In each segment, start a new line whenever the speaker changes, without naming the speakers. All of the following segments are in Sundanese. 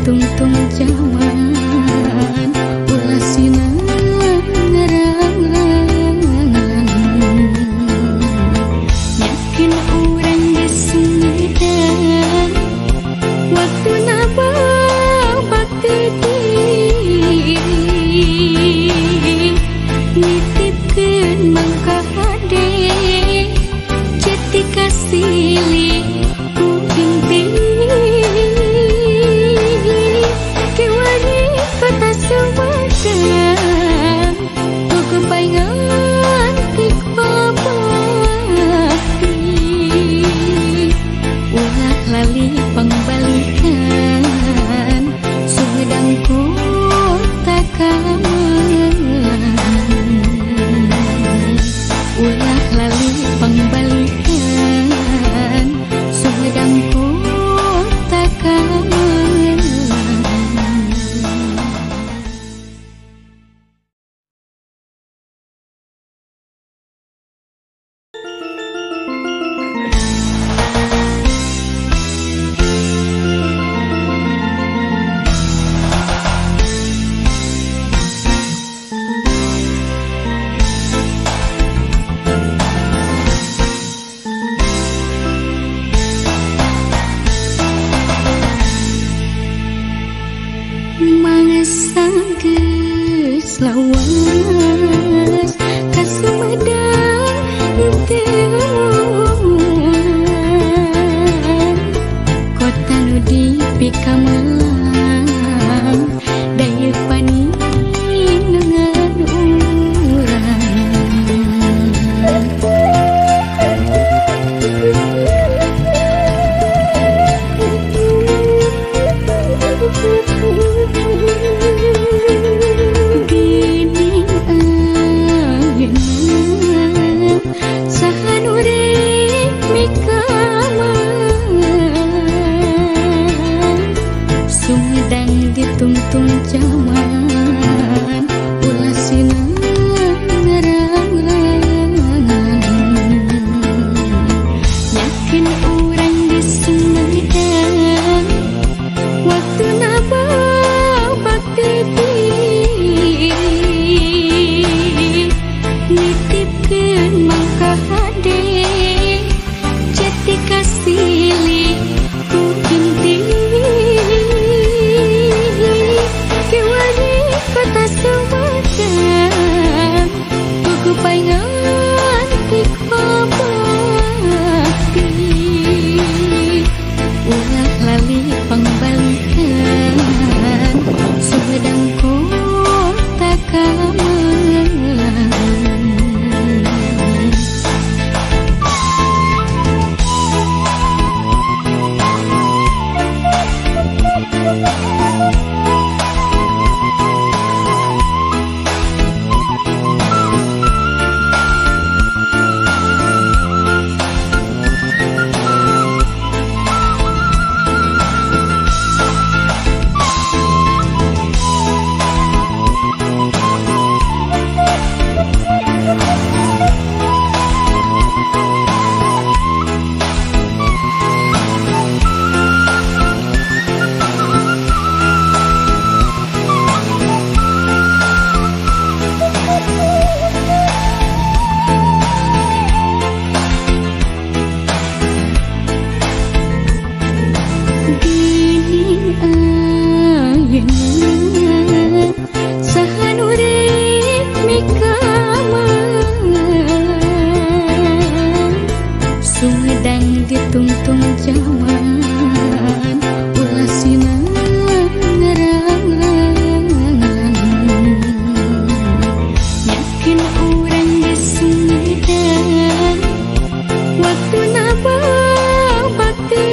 ditungtung zaman ulah sinangarangan yakin orang disumedang waktu naba bakti nitipkeun mangka hade jati kasili pangbalikan sumedangku tak ulah lali pangbalikan sumedangku tak lawas kasumedang teuan kota nu dipikamelang daya paningan ditungtung zaman ulah sinangarangan yakin orang disumedang waktu naba bakti nitipkeun mangka hade jati kasili ku inti kota sumedang buku paingan ikbabakti ulah lali pangbalikan sumedangku tak sumedang ditungtung zaman ulah sinangarangan yakin orang disumedang waktu naba bakti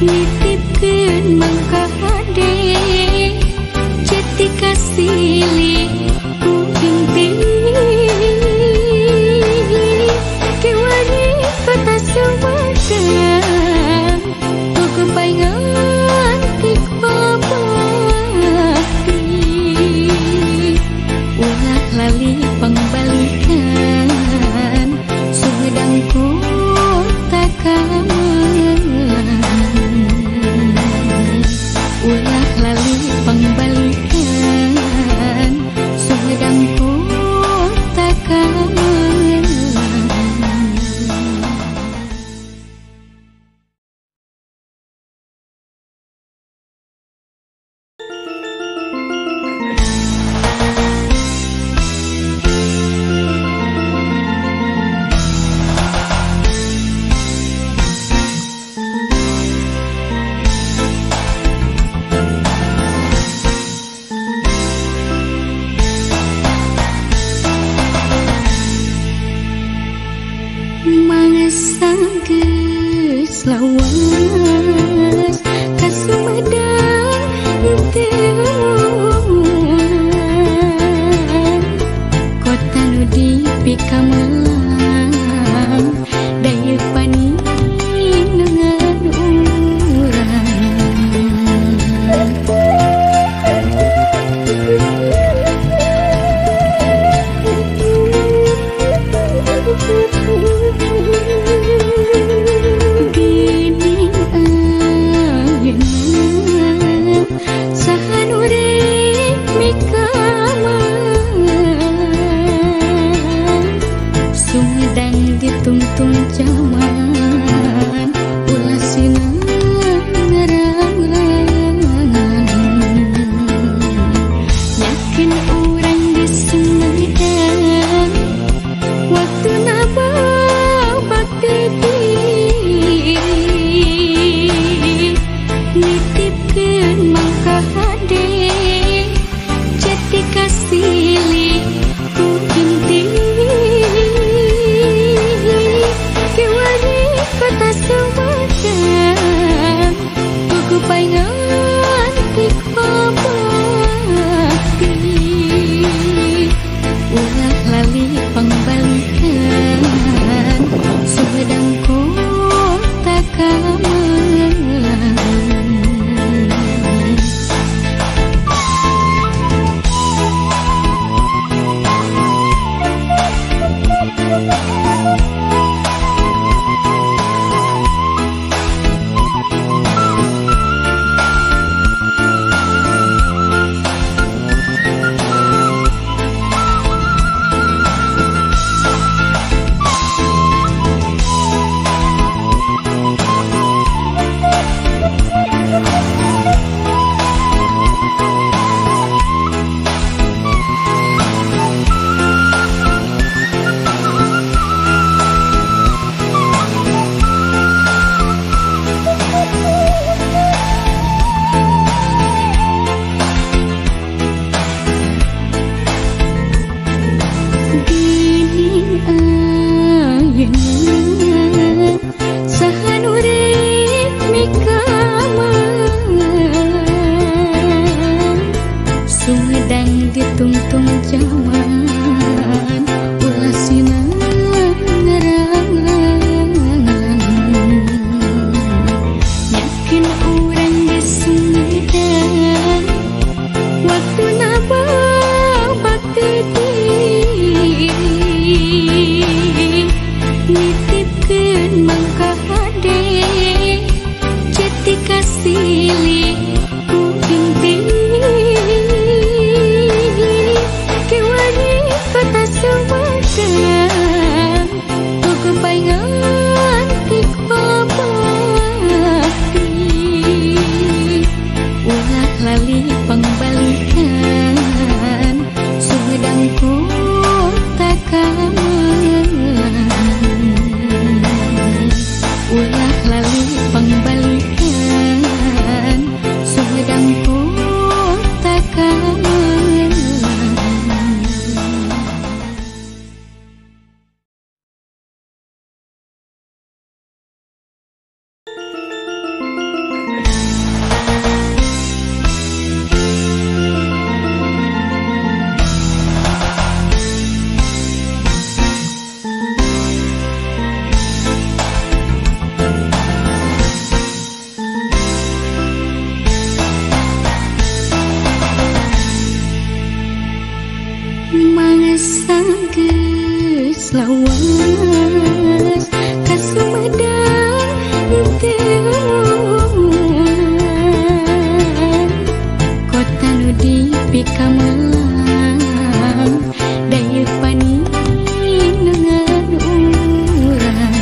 nitipkeun mangka hade jati kasili ku inti kota sumedang buku paingan ikbabakti ulah lali pangbalikan sumedangku tak geus lawas ka Sumedang teu kota nu dipikamelang daya paninengan urang tungtung zaman ulah sinang ngarang-rangan yakin orang di Sumedang waktu naba bakti nitipkeun mangka hade jadi kasih ku inti kota Sumedang tuku paingan dikabakti ulah lali pangbalikan Sumedang kota kamelang Sumedang ditungtung zaman ulah sinang ngarang-rangan yakin orang di Sumedang waktu naba bakti nitipkeun mangka hade jadi kasih ku inti kota Sumedang tuku paingan dikabakti ulah lali pangbalikan Sumedang kota kamelang ulah lali pangbalikan Sumedang kota kamelang. Lawas ka Sumedang teu kota nu dipikamelang daya paninengan urang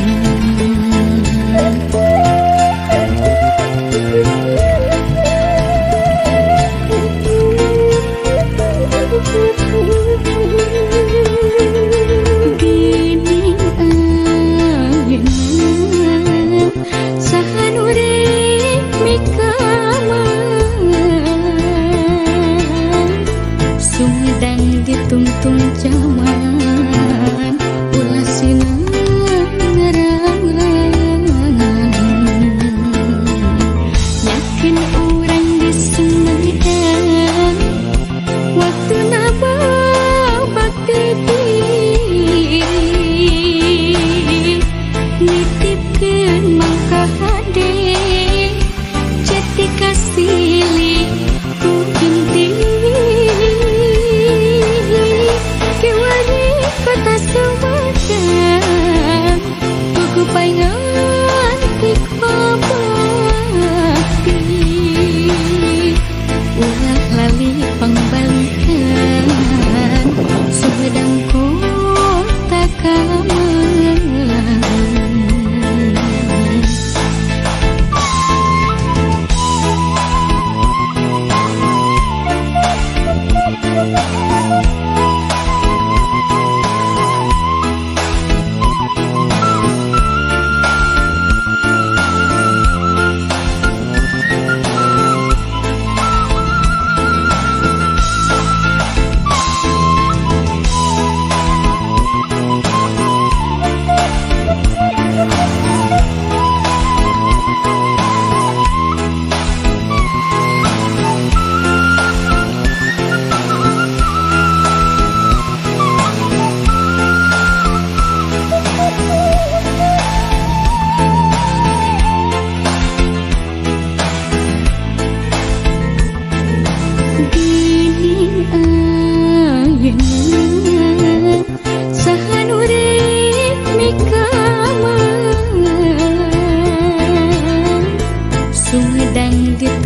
gini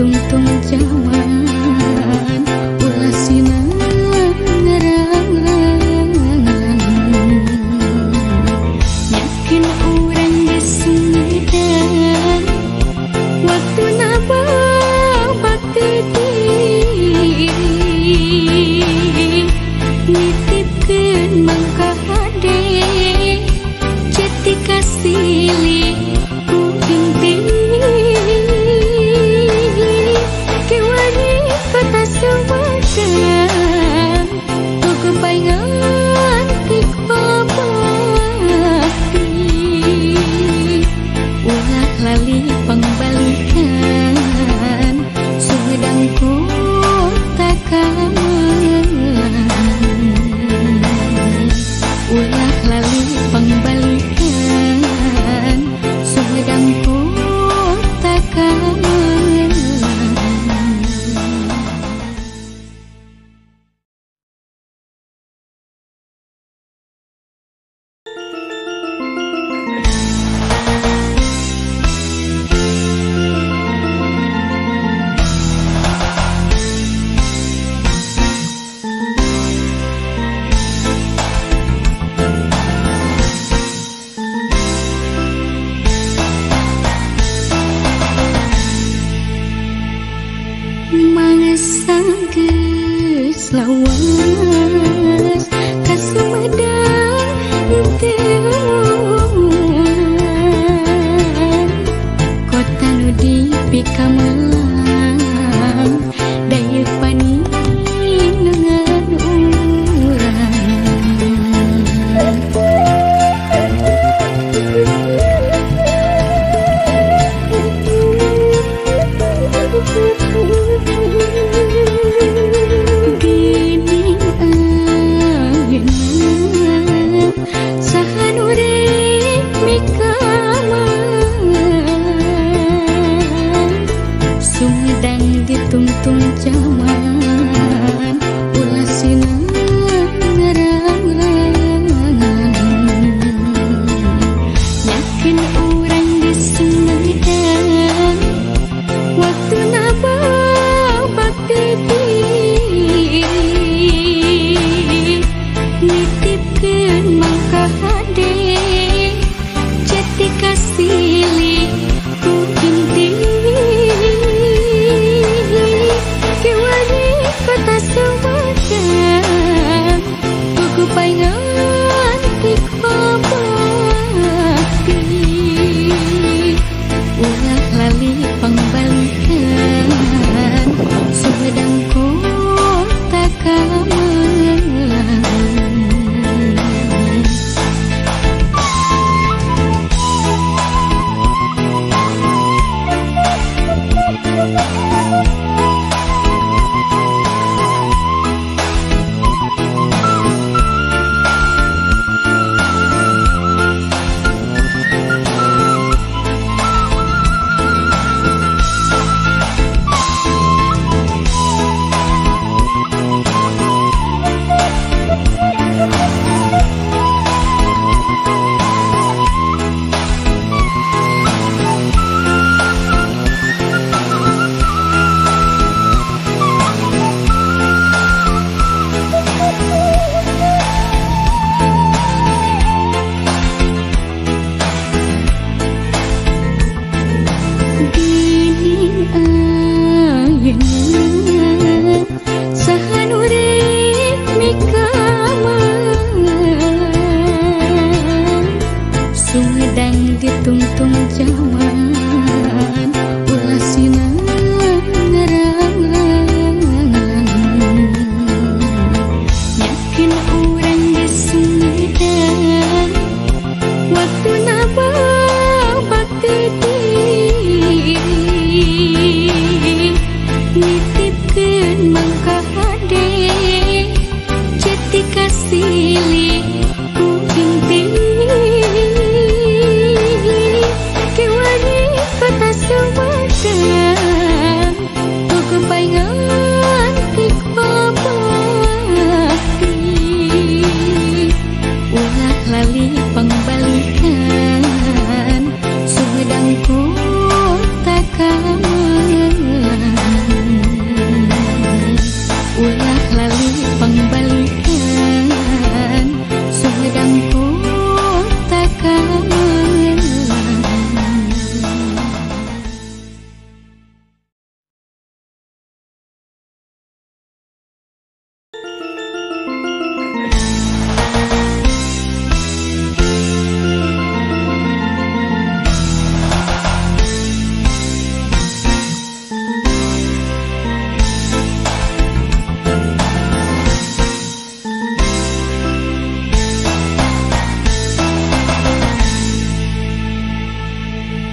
ditungtung zaman ulah sinan ngerangan yakin orang disumedang waktu naba bakti diri nitipkeun mangka hade jati kasili ku binti kewani kota Sumedang ku kepaingan tik babakti ulah lali pangbalikan Sumedang kota kamelang ulah lali pangbalikan Sumedang kota kamelang. Mangesanggeus lawas ka Sumedang teuang kota nu dipikamelang daya paningan urang Sumedang ditungtung zaman ulah sinan ngerangan yakin orang di Sumedang waktu naba bakti diri nitipkeun mangka hade jati kasili ku binti kewani kota Sumedang ku kepaingan tik babakti ulah lali pangbalikan Sumedang kota kamelang. Sumedang ditungtung zaman ulah sinan ngerangan yakin orang di Sumedang waktu naba bakti diri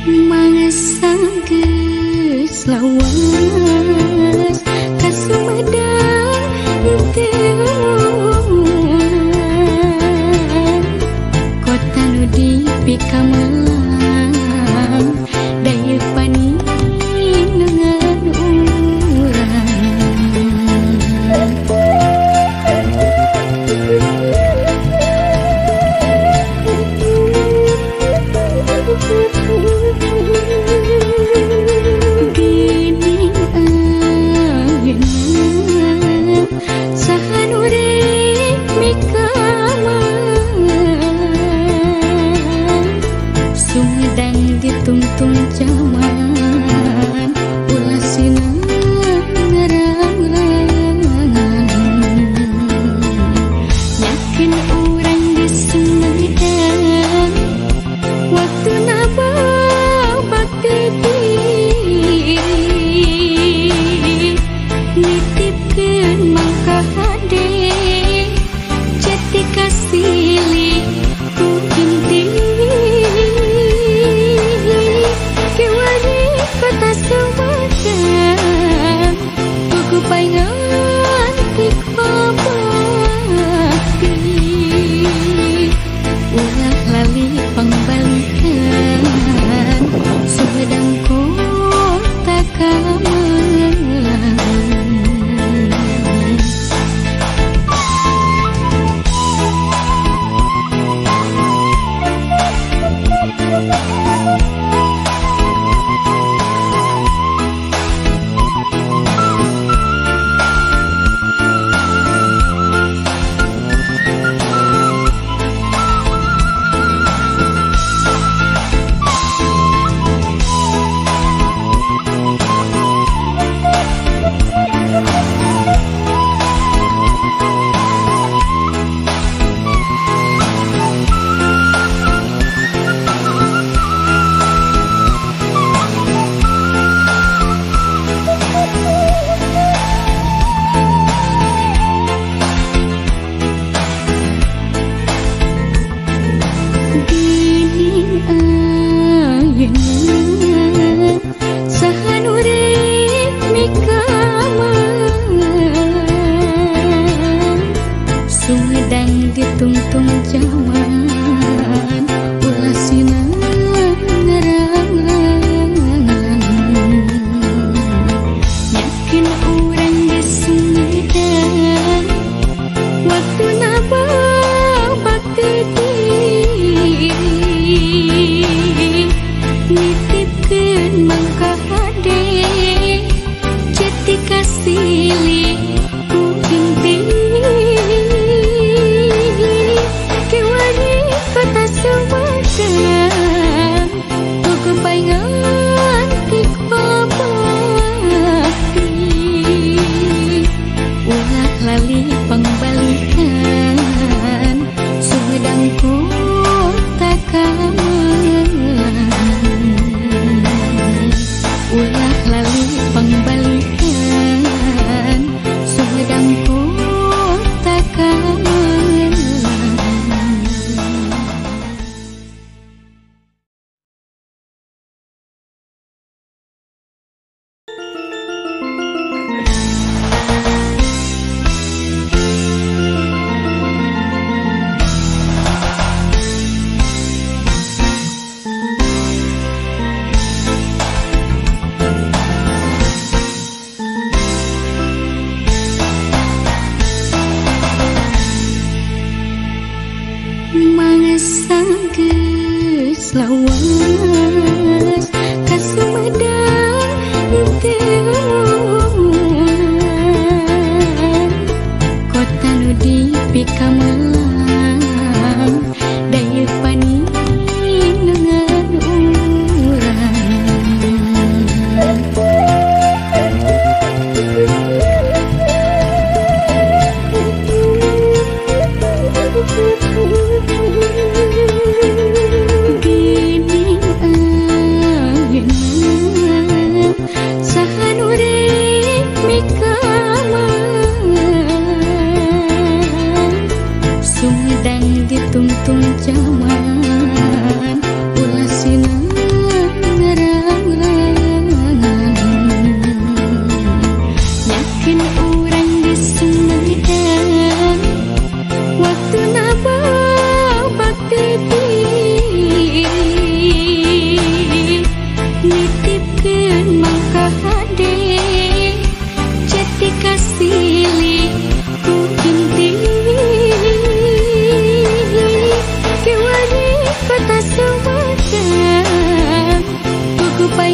mangsa geus lawas ka Sumedang teu kota nu dipikamelang daya paningan urang. Sumedang ditungtung zaman ulah sinang ngerangan yakin orang di Sumedang waktu naba bakti nitipkeun mangka hade jati kasih ku inti kewa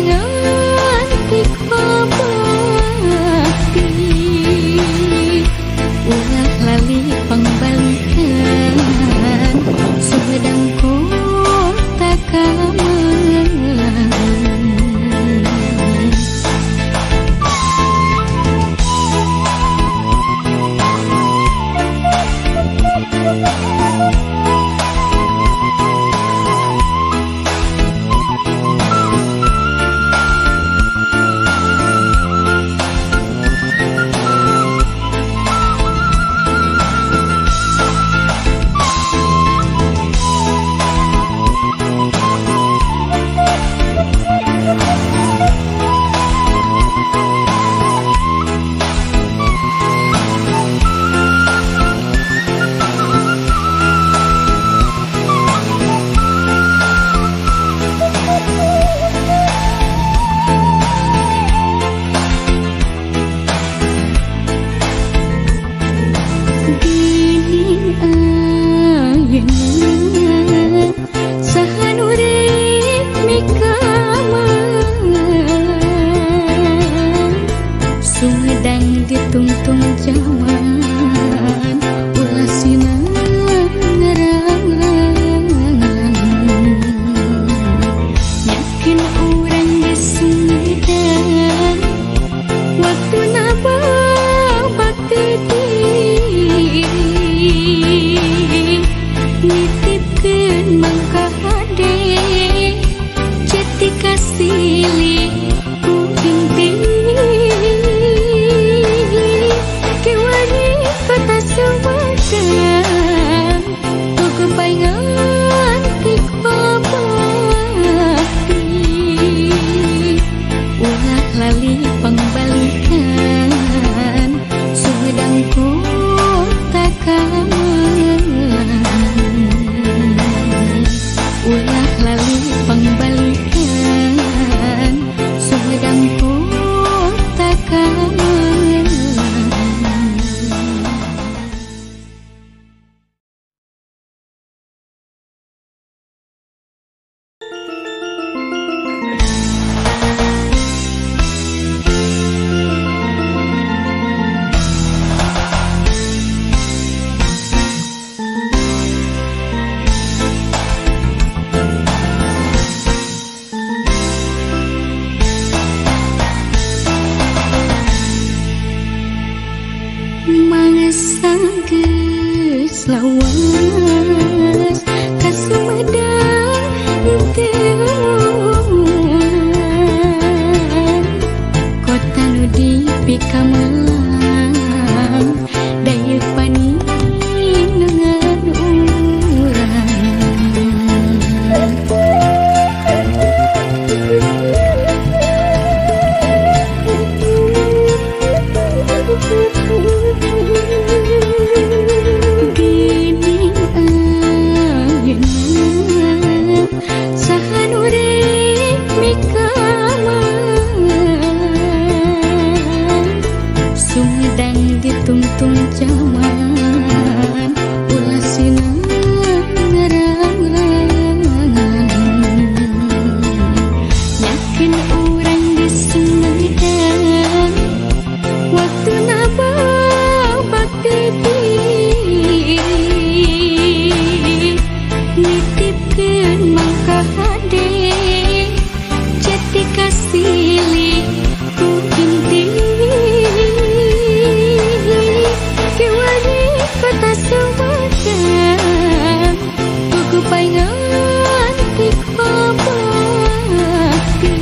paingan tik babakti ulah lali pangbalikan Sumedang kota Kamelang Sumedang ditungtung zaman ulah sinan ngerangan yakin urang di Sumedang waktu naba bakti nitipkeun mangka hade jati kasili ku ting kota Sumedang Tugu paingan tik babakti ulah lali pangbalikan Sumedang kota Kamelang ulah lali pangbalikan Sumedang kota Kamelang. Geus lawas ka Sumedang teu kota nu dipi Kamelang daya paninengan urang Sumedang ditungtung zaman ulah sinan ngerangan yakin urang di Sumedang waktu naba bakti nitipkeun mangka hade jati kasili ku ting kota Sumedang Tugu paingan tik babakti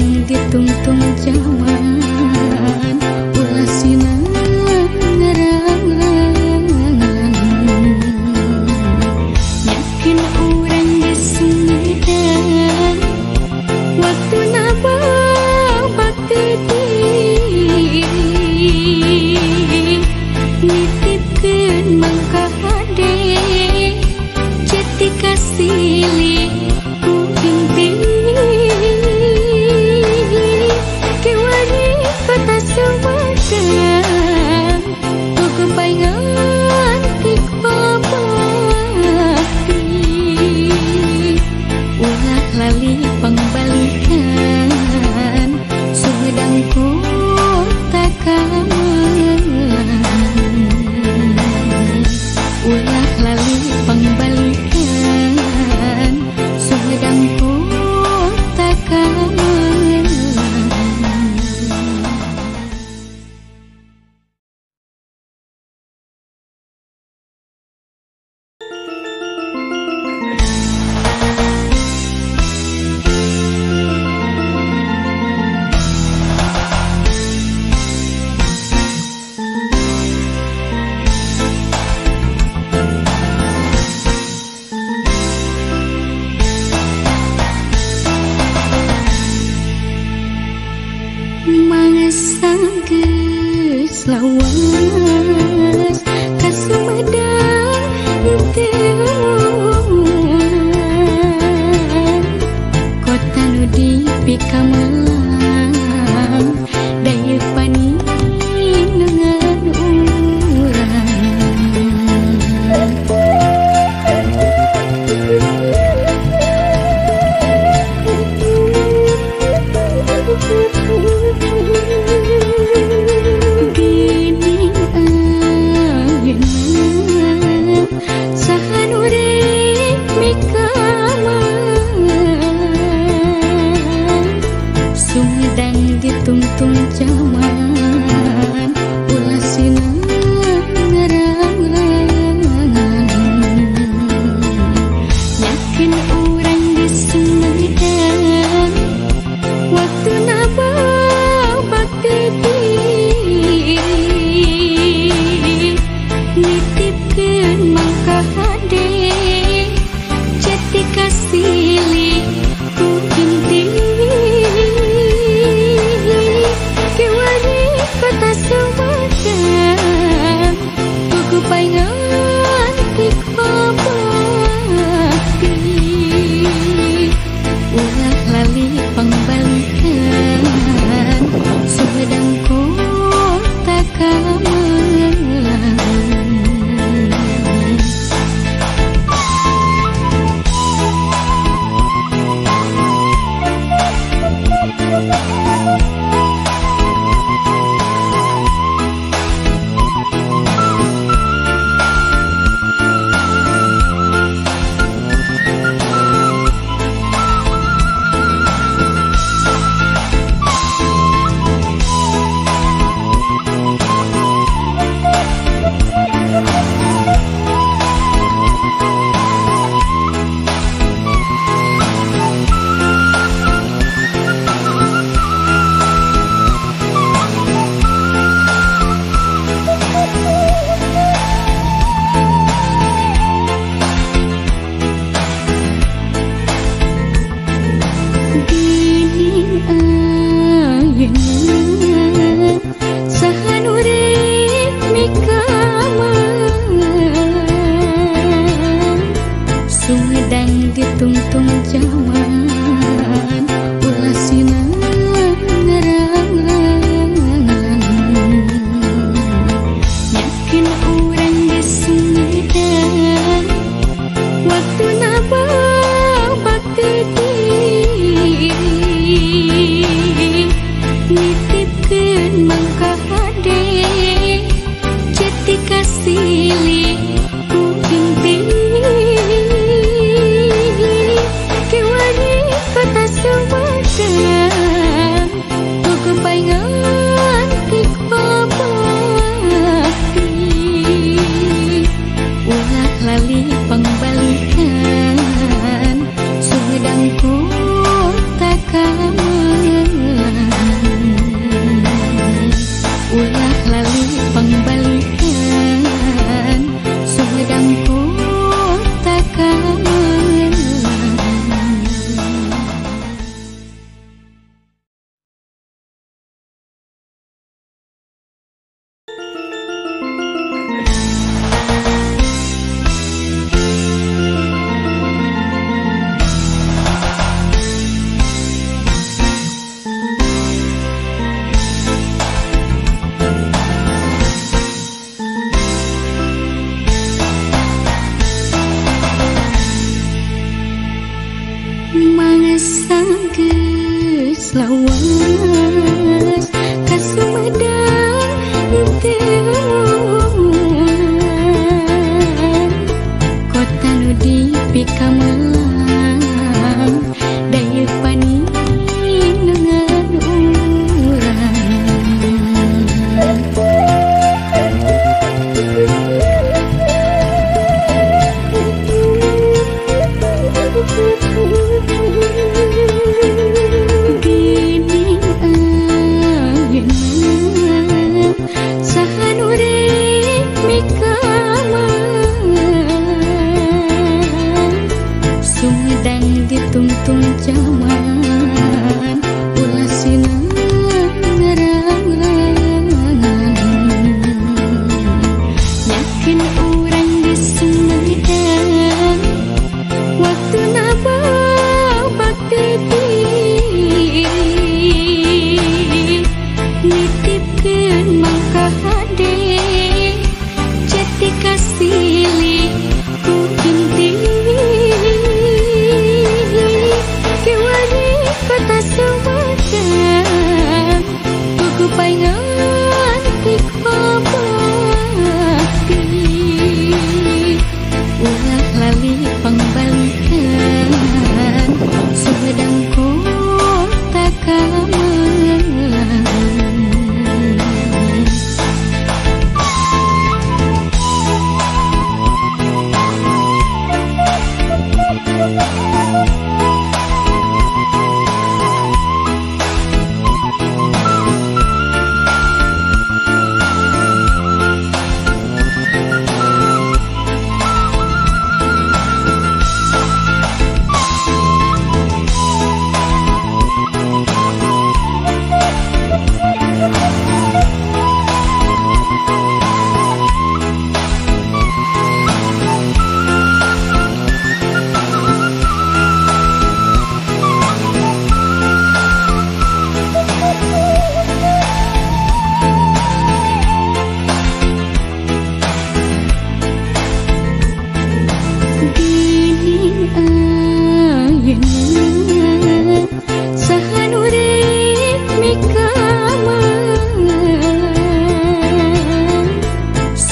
Sumedang ditungtung jaman ulah sinangerangan yakin urang di Sumedang waktu naba bakti nitipkeun mangka hade jati kasili ku binti kewani kota Sumedang ku kepaingan ikbabakti ulah lali pangbalikan Sumedang kota kamelang ulah lali pangbalikan Sumedang kota kamelang. Mangsageus lawas ka Sumedang teueuh kota nu dipikamelang daya paningan urang Sumedang ditungtung jaman ulah sinangerangan yakin urang di Sumedang waktu naba bakti nitipkeun mangka hade jati kasili ku binti kewa lawas ka Sumedang teu kota nu dipikamelang daya paningan urang tungtung zaman ulah sinang ngerangan yakin orang di Sumedang waktu naba bakti nitipkeun mangka hade jati kasili ku inti kota Sumedang tugu paingan ikbabakti ulah lali pangbalikan Sumedang kota Kamelang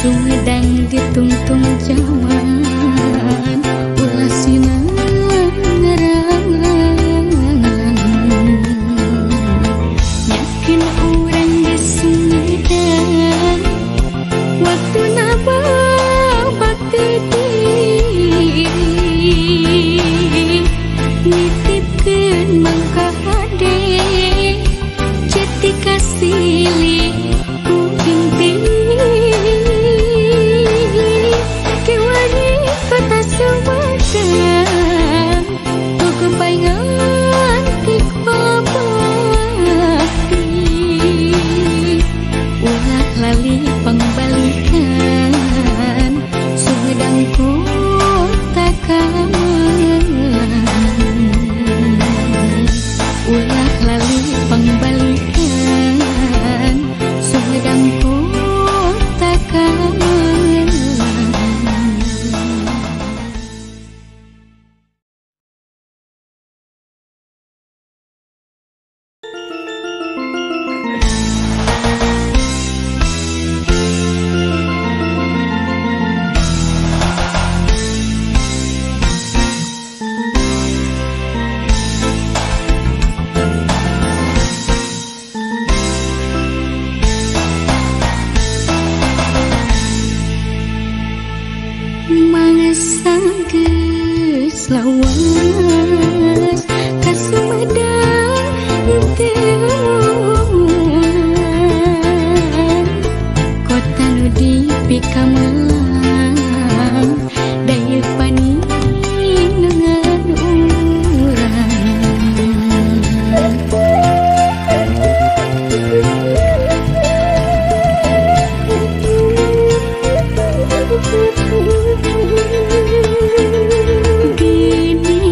Sumedang ditungtung zaman ulah sinang ngerangan yakin orang di Sumedang waktu naba bakti nitipkeun mangka hade jati kasili ku inti kota Sumedang tugu paingan ikbabakti ulah lali pangbalikan Sumedang kota Kamelang ulah lali pangbalikan Sumedang kota Kamelang. Sanggeus lawas ka Sumedang teu kota nu dipikamelang daya paningan urang gini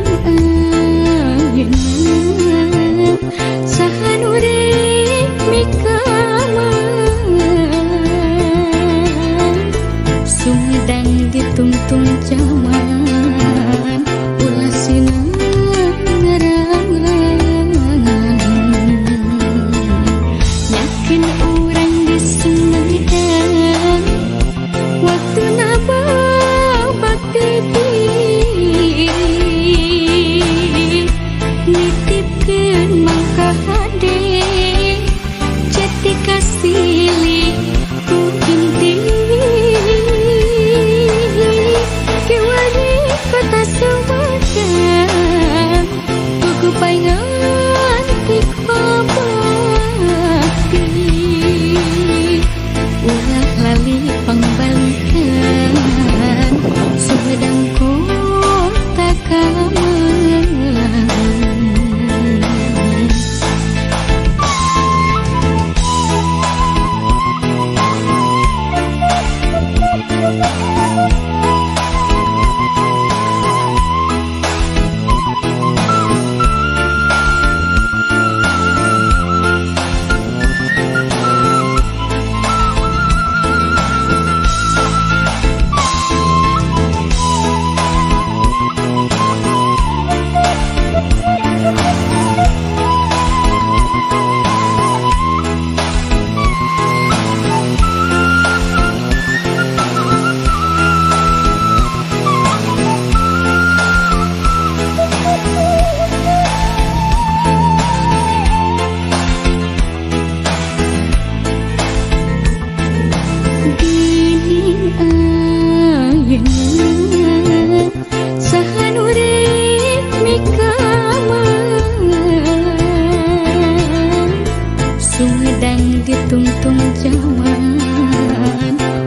Sumedang ditungtung zaman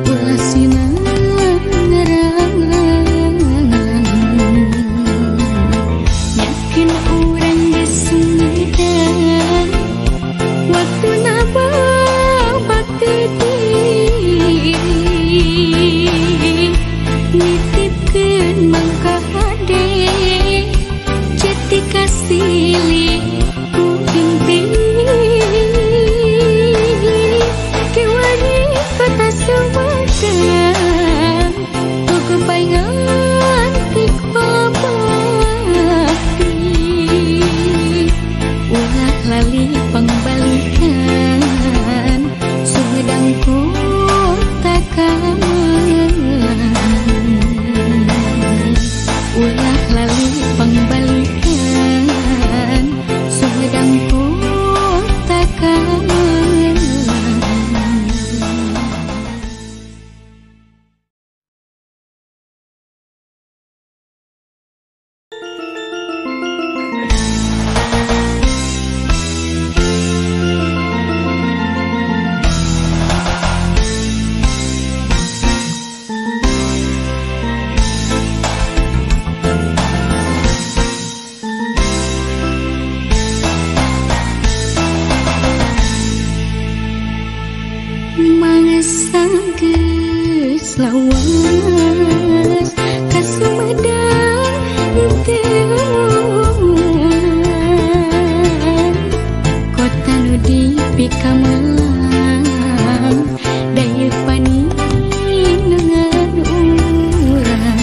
ulah sinan ngerangan yakin urang di Sumedang waktu naba bakti nitipkeun mangka hade jati kasili pangbalikan Sumedang kota kamelan ulah lali pangbalikan Sumedang kota kamelan. Lawas ka Sumedang teueuh kota nu dipikamelang daya paninengan urang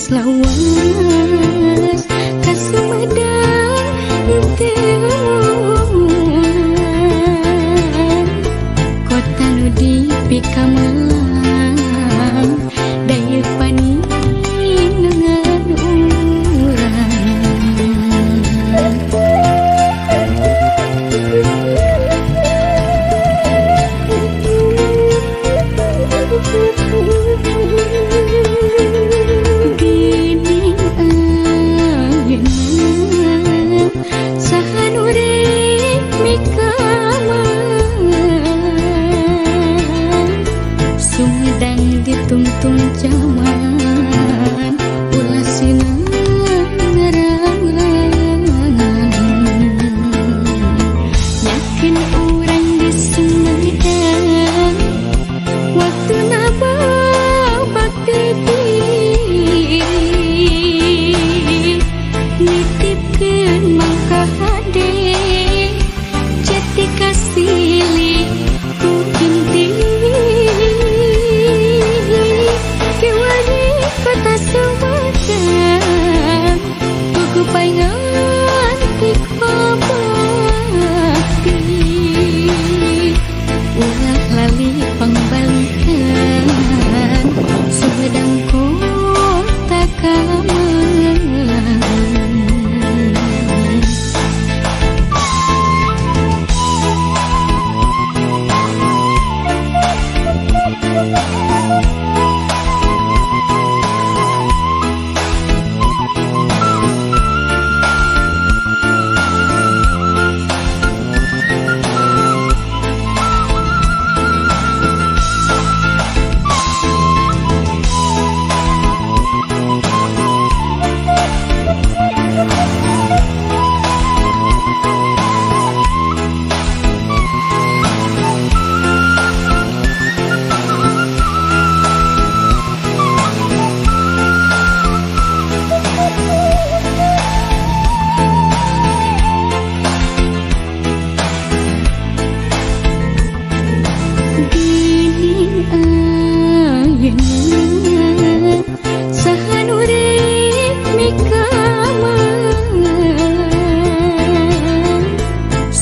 lawas kasumedang teuan kota nu dipikamalang daya paningan urang tungtung zaman ulah sinang ngarangan yakin urang di Sumedang waktu naba bakti nitipkeun mangka hade jati kasili ku inti kota Sumedang buku paingan ikmabakti ulah lali pangbalikan Sumedang kota Kamelang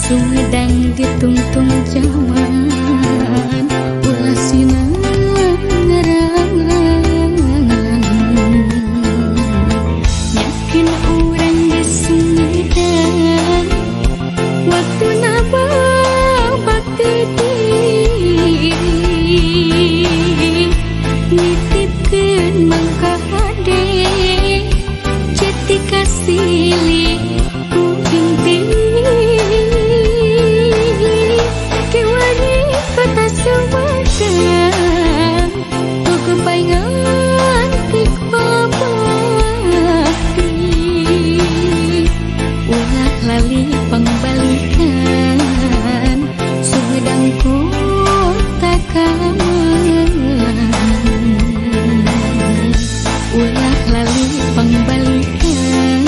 Sumedang ditungtung zaman ulah sinang ngarangan yakin urang di Sumedang waktu naba bakti nitipkeun mangka hade jati kasili ku inti kota Sumedang buku paingan ikmabakti ulah lali pangbalikan Sumedang kota Kamelang ulah lali pangbalikan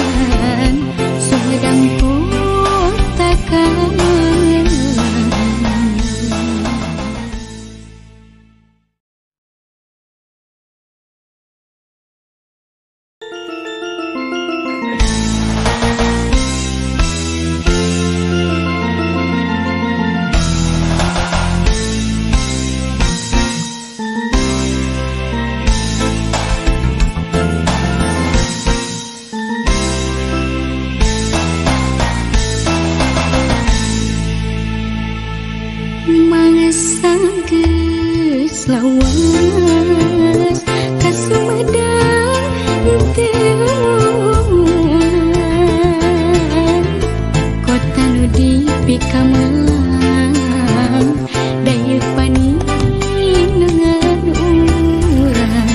Sumedang kota Kamelang. Geus lawas kasumedang teuan kota nu dipikamalang daya paningan urang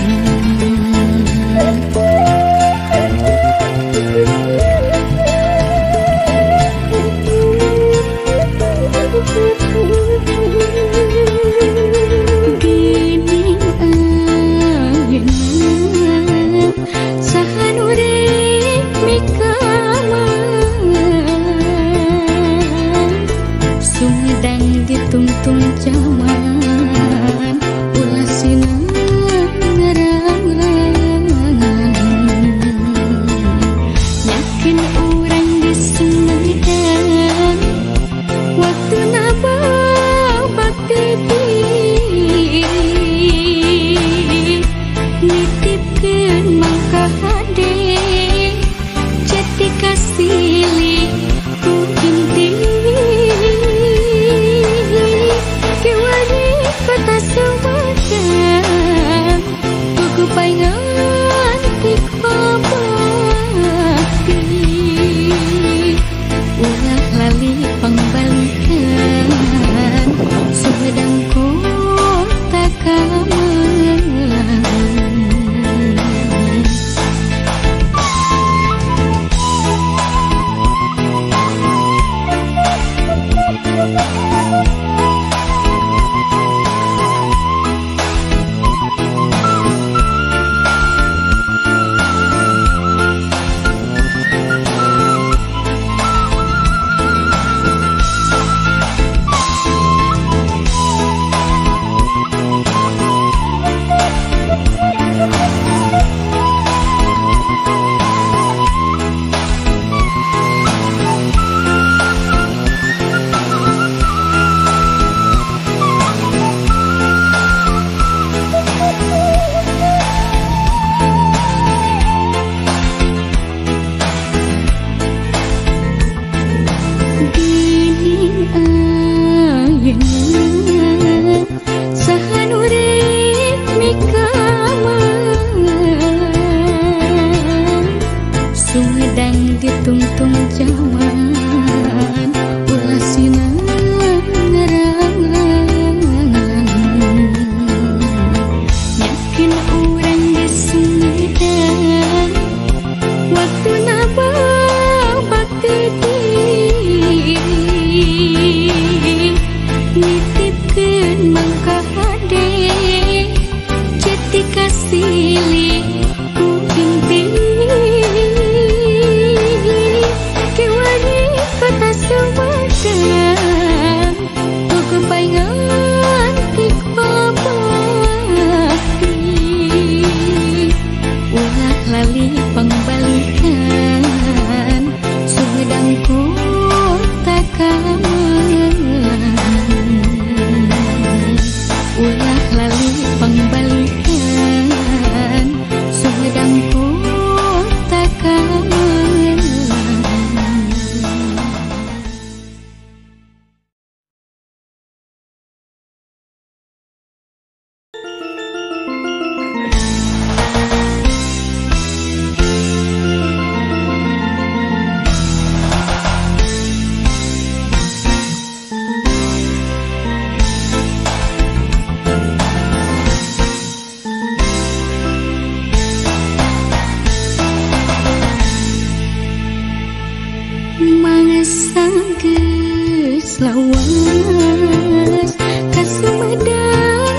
lawas ka Sumedang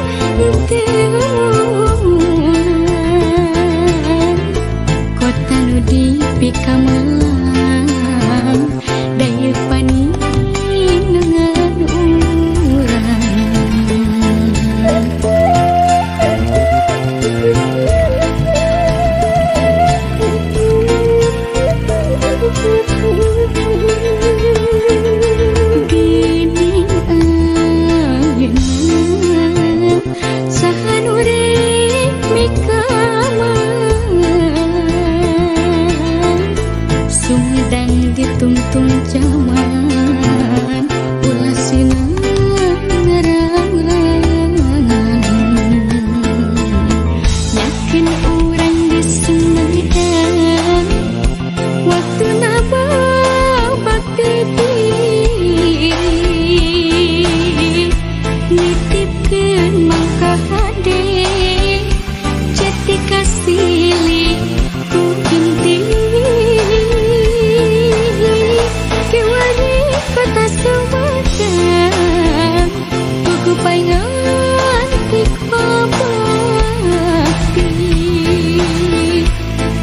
teu kota nu dipikamelang daya paninengan urang gini ayeuna sahan urip mikaman Sumedang ditungtung zaman ulah sinang ngarang-rangan yakin urang di Sumedang waktu naba bakti nitipkeun mangka hade jati kasili ku inti kewani kota Sumedang buku paingan ikbabakti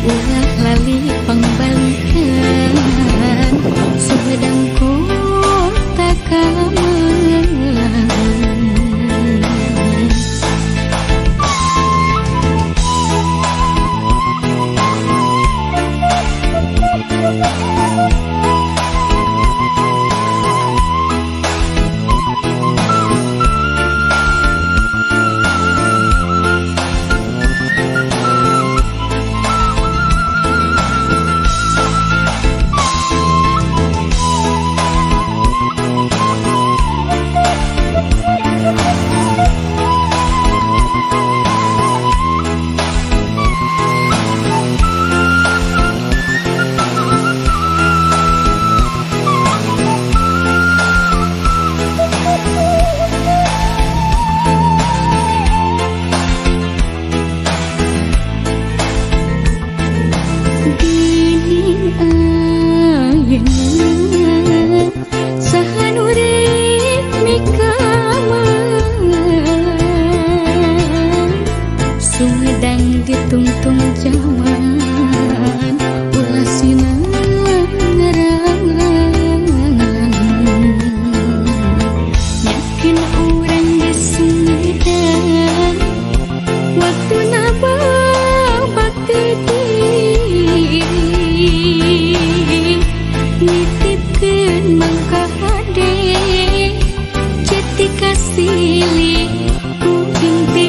ulah lali pangbalikan Sumedang kota kamelang sahan urip mikaman Sumedang ditungtung zaman ulah sinang ngarang-rangan yakin urang di Sumedang waktu naba bakti nitipkeun mangka hade jati kasili ku inti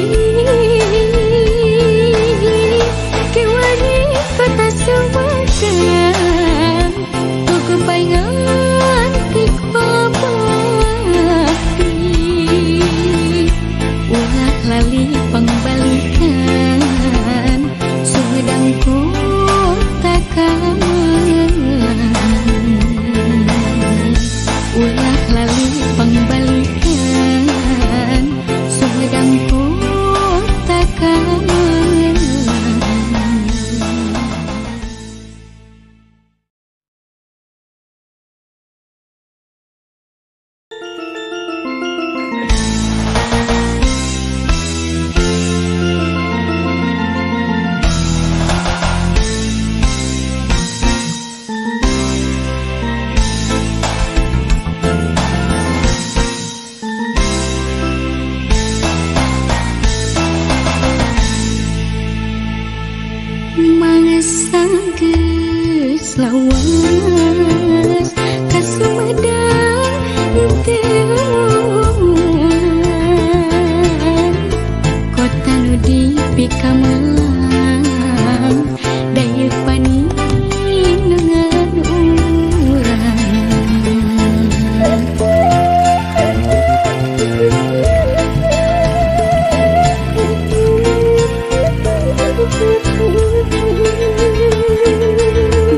kewani kota Sumedang buku paingan ikbabakti ulah lali pangbalikan Sumedang kota kamelang ulah lali pangbalikan Sumedang kota kamelang sanggeus lawas ka Sumedang teu kota nu dipikamelang daya paninengan urang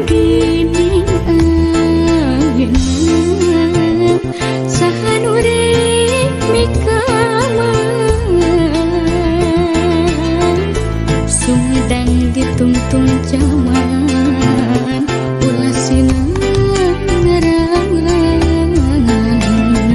gini ayeuna sahan urip mikaman Sumedang ditungtung zaman ulah sinang ngarang-rangan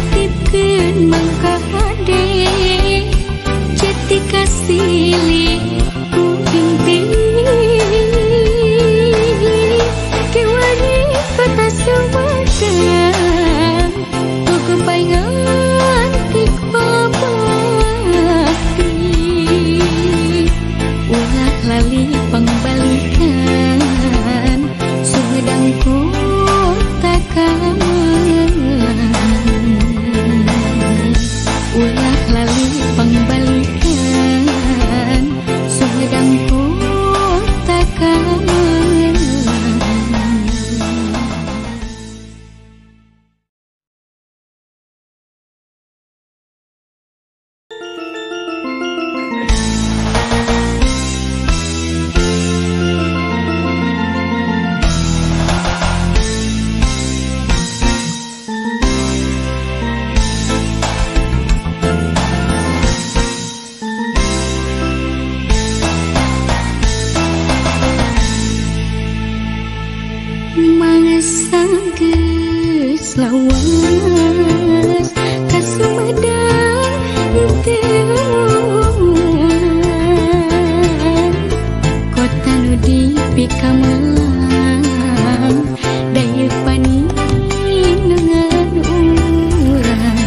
nitipkeun mangka hade jati kasili ku binti kewani kota Sumedang ku kepaingan ikbabati ulah lali pangbalikan Sumedang kota kamelang ulah lali pangbalikan Sumedang kota kamelang. Mangsa lawas ka Sumedang teunan kota nu dipikamelang daya paninengan urang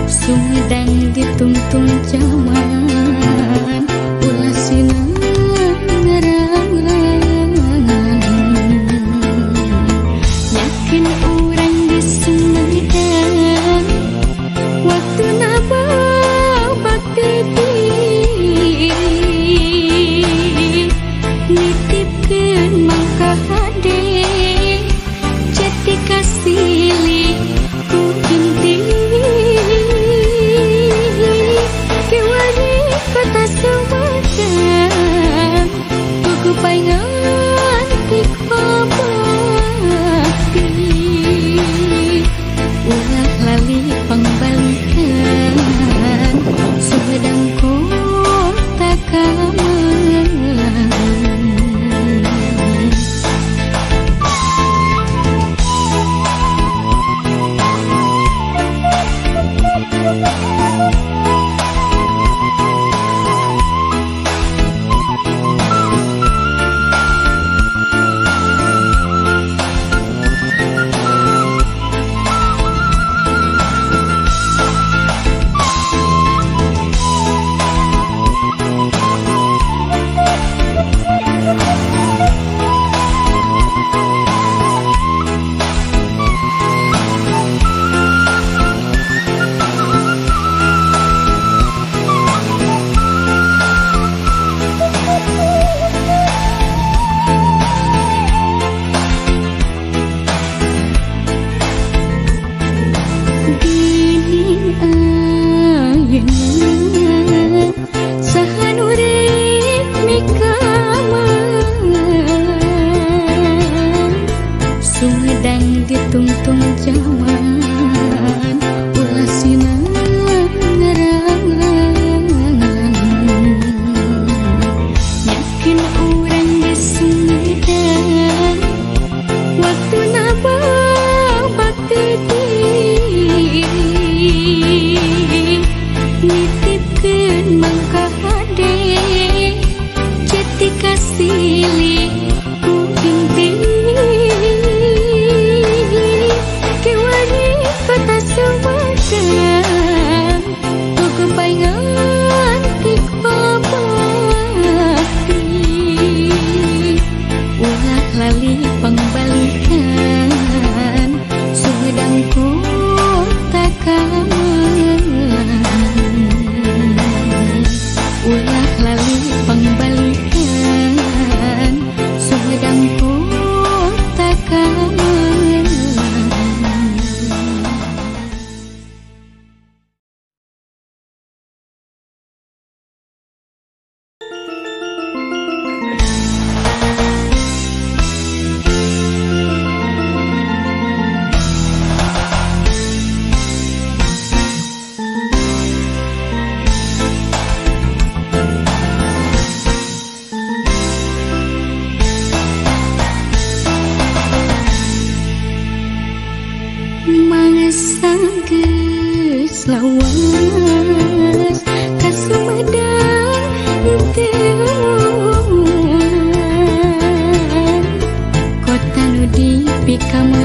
Sumedang ditungtung zaman ulah sinang ngarangan yakin urang di Sumedang waktu naba bakti nitipkeun mangka hade jati kasili ku binti kewani kota Sumedang ku kepaingan ikbabati ulah lali pangbalikan Sumedang kota kamelang. Sumedang ditungtung zaman ulah sinang ngarangan yakin urang di Sumedang waktu naba bakti nitipkeun mangka hade jati kasili ku binti kewani kota Sumedang ku kepaingan ikbabati ulah lali pangbalikan Sumedang kota kamelang ulah lali pangbalikan lawas kasumedang temuan kota nu dipikam